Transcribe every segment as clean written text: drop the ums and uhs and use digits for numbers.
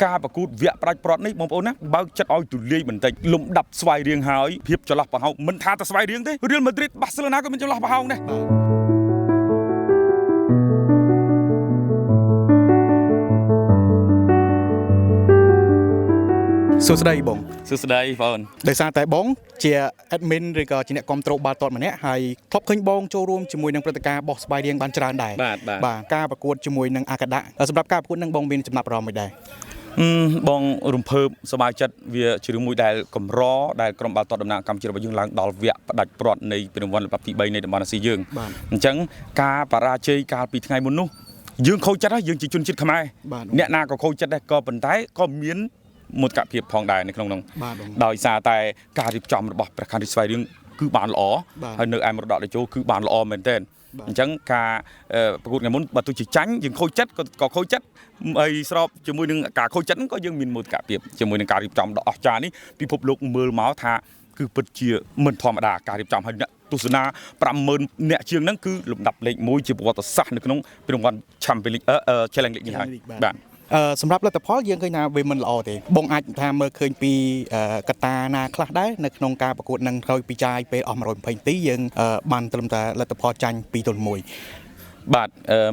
ការប្រកួតវគ្គប្រាច់ប្រត់នេះបងប្អូនណាបើកចិត្តឲ្យទូលាយបន្តិចលំដាប់ស្វ័យរៀងហើយភាពចន្លោះប្រហោងមិនថាតែស្វ័យរៀងទេរៀលម៉ាឌ្រីតបាសសេឡូណាក៏មានចន្លោះប្រហោងដែរសួស្តីបងសួស្តីបងដោយសារតែបងជា admin ឬក៏ជាអ្នកគ្រប់គ្រងបាល់ទាត់ម្នាក់ហើយធ្លាប់ឃើញបងចូលរួមជាមួយនឹងព្រឹត្តិការណ៍បោះស្បាយរៀងបានច្រើនដែរបាទការប្រកួតជាមួយនឹងអាកាដាសម្រាប់ការប្រកួតនឹងបងមានចំណាប់អារម្មណ៍មិនដែរបងរំភើបសប្បាយចិត្តវាជារឿងមួយដែលកម្រដែលក្រុមបាល់ទាត់ដំណាងកម្ពុជារបស់យើងឡើងដល់វគ្គផ្ដាច់ព្រាត់នៃពានរង្វាន់លំដាប់ទី3នៃតំបន់អាស៊ីយើងអញ្ចឹងការបរាជ័យកាលពីថ្ងៃមុននោះយើងខូចចិត្តហើយយើងជាជនជាតិខ្មែរអ្នកណាក៏ខូចចិត្តដែរក៏ប៉ុន្តែក៏មានមោទកភាពផងដែរនៅក្នុងនោះដោយសារតែការរៀបចំរបស់ព្រះខ័នរាជស្វ័យរៀងគឺបានល្អហើយនៅឯមរតកតេជោគឺបានល្អមែនទែនអញ្ចឹងការប្រកួតថ្ងៃមុនបើទោះជាចាញ់យើងខូចចិត្តក៏ខូចចិត្តហើយស្របជាមួយនឹងការខូចចិត្តហ្នឹងក៏យើងមានមោទកភាពជាមួយនឹងការរៀបចំដ៏អស្ចារ្យនេះពិភពលោកមើលមកថាគឺពិតជាមិនធម្មតាការរៀបចំឲ្យអ្នកទស្សនា 50,000 អ្នកជាងហ្នឹងគឺលំដាប់លេខ1ជាប្រវត្តិសាស្ត្រនៅក្នុងពានរង្វាន់ Champions League Challenge League នេះហើយបាទសម្រាប់លទ្ធផលយើងឃើញថាវាមិនល្អទេបងអាចថាមើលឃើញពីកត្តាណាខ្លះដែរនៅក្នុងការប្រកួតនឹងក្រោយពីចាយពេលអស់120នាទីយើងបានត្រឹមតែលទ្ធផលចាញ់2-1បាទ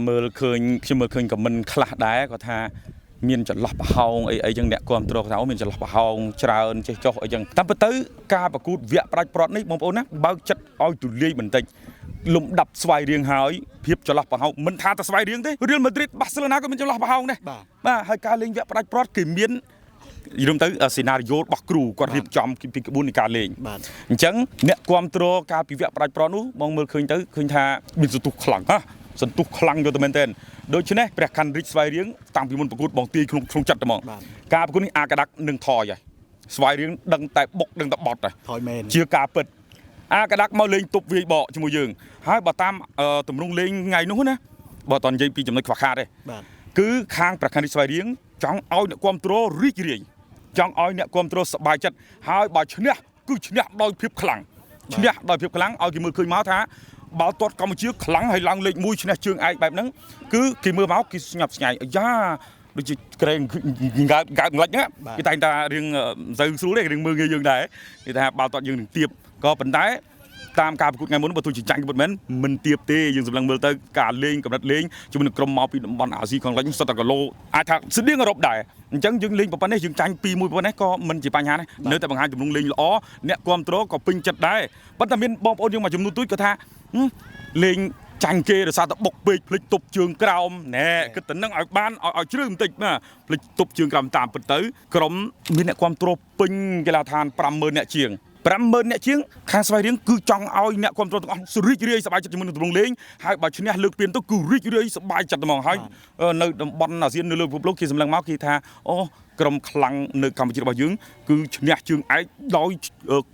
មើលឃើញខ្ញុំមើលឃើញខមមិនខ្លះដែរគាត់ថាមានចន្លោះប្រហោងអីចឹងអ្នកគ្រប់គ្រងថាមានចន្លោះប្រហោងច្រើនចេះចុះអីចឹងតាមពិតទៅការប្រកួតវគ្គផ្ដាច់ព្រាត់នេះបងប្អូនណាបើកចិត្តឲ្យទូលាយបន្តិចលំដាប់ស្វ័យរៀងហើយភាពចន្លោះប្រហោងមិនថាតែស្វ័យរៀងទេរៀលម៉ាឌ្រីតបាសសេឡូណាក៏មានចន្លោះប្រហោងដែរបាទហើយការលេងវគ្គផ្ដាច់ព្រាត់គេមានយល់ទៅសេណារីយ៉ូរបស់គ្រូគាត់រៀបចំពីក្បួននៃការលេងអញ្ចឹងអ្នកគ្រប់គ្រងការពីវគ្គផ្ដាច់ព្រាត់នោះបងមើលឃើញទៅឃើញថាមានសន្ទុះខ្លាំងសន្ទុះខ្លាំងយកទៅមែនទែនដូច្នេះព្រះខ័នរាជស្វ័យរៀងតាំងពីមុនប្រកួតបងទាយក្នុងចិត្តតែហ្មងការប្រកួតនេះអាកាដាក់នឹងថយហើយស្វ័យរៀងដឹងតែបុកដឹងតែបត់ហើយថយមែនជាការពិតអាកាដាក់មកលេងទប់វាយបកជាមួយយើងហើយបើតាមទម្រង់លេងថ្ងៃនោះណាបើតនិយាយពីចំណុចខ្វះខាតទេគឺខាងព្រះខ័នរាជស្វ័យរៀងចង់ឲ្យអ្នកគ្រប់គ្រងរីករាយចង់ឲ្យអ្នកគ្រប់គ្រងសប្បាយចិត្តហើយបើឈ្នះគឺឈ្នះដោយភាពខ្លាំងឈ្នះដោយភាពខ្លាំងឲ្យគេមើលឃើញមកថាបាល់ទាត់កម្ពុជាខ្លាំងហើយឡើងលេខ1ឈ្នះជើងឯកបែបហ្នឹងគឺគេមើលមកគេស្ញប់ស្ញែងអាយ៉ាដូចជាក្រែងកើកម្លេចហ្នឹងគេតែងតែរឿងមិនសូវស្រួលទេរឿងមើលងាយយើងដែរគេថាបាល់ទាត់យើងនឹងទៀបក៏ប៉ុន្តែតាមការប្រកួតថ្ងៃមុនបើទោះជាចាញ់ក៏មិនទៀបទេយើងសម្លឹងមើលទៅការលេងកម្រិតលេងជាមួយនឹងក្រុមមកពីតំបន់អាស៊ីខាងលិចសុទ្ធតែគីឡូអាចថាស្តៀងអឺរ៉ុបដែរអញ្ចឹងយើងលេងប៉ុណ្ណេះយើងចាញ់2-1ប៉ុណ្ណេះក៏មិនជាបញ្ហាដែរនៅតែបង្ហាញទម្រង់លេងល្អអ្នកគ្រប់គ្រងក៏ពេញចិត្តដែរប៉ុន្តែមានបងប្អូនយើងមួយចំនួនទូចក៏ថាលេងចាញ់គេដោយសារតែបុកពេកភ្លេចទប់ជើងក្រោមណែគិតតែនឹងឲ្យបានឲ្យជ្រៅបន្តិចណាភ្លេចទប់ជើងក្រោមតាមពិតទៅក្រុមមានអ្នកគ្រប់គ្រងពេញកីឡាដ្ឋាន 50,000 អ្នកជាង 50,000 អ្នកជាងខាងស្វ័យរៀងគឺចង់ឲ្យអ្នកគ្រប់គ្រងទាំងអស់រីករាយសប្បាយចិត្តជាមួយនឹងទម្រង់លេងហើយបើឈ្នះលើកពានទៅគឺរីករាយសប្បាយចិត្តហ្មងហើយនៅតំបន់អាស៊ាននៅលើពិភពលោកគេសម្លឹងមកគេថាអូក្រុមខ្លាំងនៅកម្ពុជារបស់យើងគឺឈ្នះជើងឯកដោយ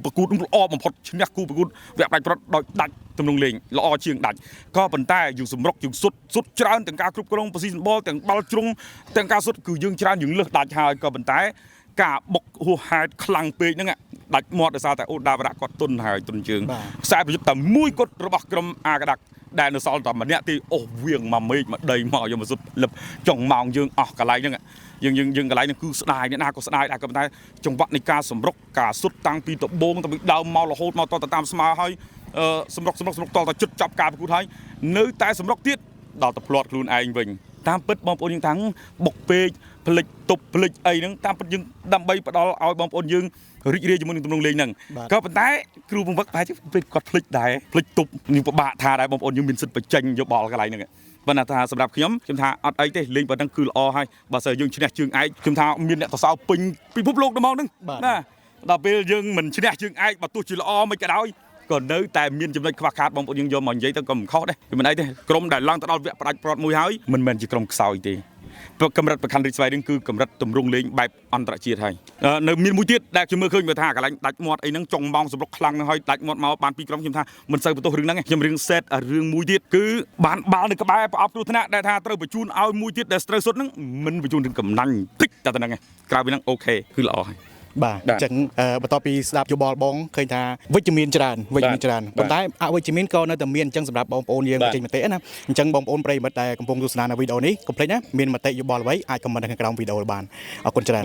ប្រកួតល្អបំផុតឈ្នះគូប្រកួតវគ្គផ្ដាច់ព្រាត់ដោយដាច់ទម្រង់លេងល្អជាងដាច់ក៏ប៉ុន្តែយើងសម្រុកយើងសុទ្ធច្រើនទាំងការគ្រប់គ្រងប៉ូស៊ីសិនបលទាំងបាល់ជ្រុងទាំងការសុទ្ធគឺយើងច្រើនយើងលើសដាច់ហើយក៏ប៉ុន្តែការបុកហួសហេតុខ្លាំងពេកហ្នឹងដាច់មាត់ដោយសារតែអូដាវរៈគាត់ទុនហើយទុនជើងខ្សែប្រយុទ្ធតែមួយគត់របស់ក្រុមអាកាដាក់ដែលនៅសល់តែម្នាក់ទីអូសវៀងមកមេឃមកដីមកយកមកសុទ្ធលឹបចុងម៉ោងយើងអស់កន្លែងហ្នឹងយើងកន្លែងហ្នឹងគឺស្ដាយអ្នកណាក៏ស្ដាយដែរក៏ប៉ុន្តែចង្វាក់នៃការសម្រុកការសុទ្ធតាំងពីដបងទៅពីដើមមករហូតមកតតាមស្មើហើយសម្រុកតតែជិតចាប់ការប្រកួតហើយនៅតែសម្រុកទៀតដល់តែផ្លាត់ខ្លួនឯងវិញតាមពិតបងប្អូនយើងថាបុកពេកផ្លិចទប់ផ្លិចអីហ្នឹងតាមពិតយើងដើម្បីផ្ដល់ឲ្យបងប្អូនយើងរីករាយជាមួយនឹងទម្រង់លេងហ្នឹងក៏ប៉ុន្តែគ្រូបង្វឹកប្រហែលជាគាត់ផ្លិចដែរផ្លិចទប់នឹងពិបាកថាដែរបងប្អូនយើងមានសិទ្ធិបញ្ចេញយកបាល់កន្លែងហ្នឹងប៉ុន្តែថាសម្រាប់ខ្ញុំថាអត់អីទេលេងប៉ុណ្ណឹងគឺល្អហើយបើសិនយើងឈ្នះជើងឯកខ្ញុំថាមានអ្នកសរសើរពេញពិភពលោកដល់ហ្មងហ្នឹងណាដល់ពេលយើងមិនឈ្នះជើងឯកបើទោះជាល្អមិនក៏ដោយក៏នៅតែមានចំណុចខ្វះខាតបងប្អូនយើងយកមកនិយាយទៅក៏មិនខុសដែរមិនអីទេក្រុមដែលឡើងទៅដល់វគ្គផ្ដាច់ព្រាត់មួយហើយមិនមែនជាក្រុមខ្សោយទេកម្រិតប្រខ័នរាជស្វ័យរៀងគឺកម្រិតទម្រង់លេងបែបអន្តរជាតិហើយនៅមានមួយទៀតដែលខ្ញុំមើលឃើញថាកន្លែងដាច់មាត់អីហ្នឹងចុងម៉ោងសម្រុកខ្លាំងហ្នឹងហើយដាច់មាត់មកបានពីរក្រុមខ្ញុំថាមិនសូវបន្ទោសរឿងហ្នឹងខ្ញុំរៀងសេតរឿងមួយទៀតគឺបានបាល់នៅក្បែរប្រអប់គ្រោះថ្នាក់ដែលថាត្រូវបញ្ជូនឲ្យមួយទៀតដែលត្រូវសុទ្ធហ្នឹងមិនបញ្ជូនរឿងកំណាញ់តិចតែហ្នឹងក្រៅពីហ្នឹងអូខេគឺល្អហើយ បាទអញ្ចឹងបន្ទាប់ពីស្ដាប់យោបល់បងឃើញថាវិជ្ជមានច្រើនប៉ុន្តែអវិជ្ជមានក៏នៅតែមានអញ្ចឹងសម្រាប់បងប្អូនយើងចេញមតិណាអញ្ចឹងបងប្អូនប្រិយមិត្តដែលកំពុងទស្សនានៅវីដេអូនេះកុំភ្លេចណាមានមតិយោបល់អ្វីអាចខមមិននៅខាងក្រោមវីដេអូបានអរគុណច្រើន